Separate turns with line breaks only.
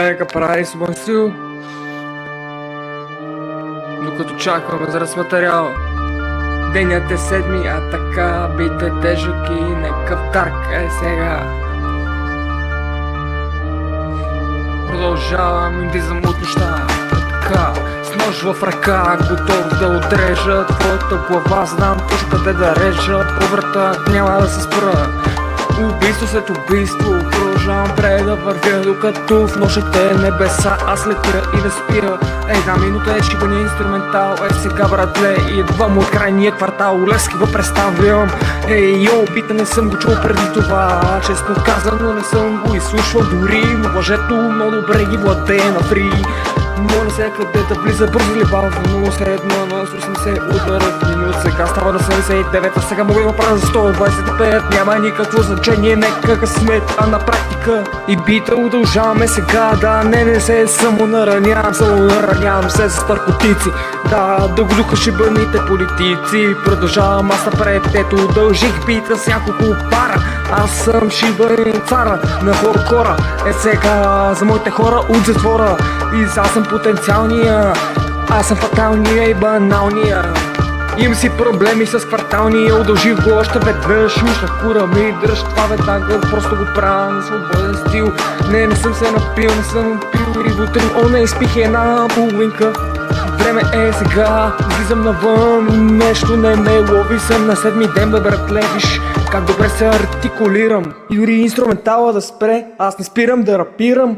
Нека прави свой стил, докато чакаме за разматериал. Денят е седми, а така бит е тежък и некъв дарк е сега. Продължавам и влизам от нощта, така, с нож в ръка, готов да отрежа твоята глава. Знам точно къде да режа, по врата няма да се спра. Убийство след убийство, продължавам пред да вървя, докато в нощите небеса аз летя и да спя. Една минута е шибания инструментал, сега братле, идвам от крайния квартал, Левски го представям. Йо, бита не съм го чул преди това, честно казано не съм го изслушвал дори, но мъжето много добре ги владее на фри. Моля се къде да влиза бързо или бавно, средно на 80 удара в минут, сега става на 79, а сега мога да направя за 125, няма никакво значение, нека късмет, а на практика и бита удължаваме сега, да не се самонаранявам се с наркотици, да го духа шибаните политици, продължавам аз напред, ето дължих бита с няколко пара, аз съм шибанин цара на хоркора, сега за моите хора от затвора, и аз съм потенциалния, аз съм фаталния и баналния. Имам си проблеми с кварталния, удължих го още веднъж, мишна кура ми дръж, това веднага просто го правя на свободен стил. Не съм се напил, не съм пил и вътрин, не изпих една половинка. Време е сега, излизам навън, нещо не ме лови, съм на седми ден, бе братле, виж как добре се артикулирам. И дори инструментала да спре, аз не спирам да рапирам.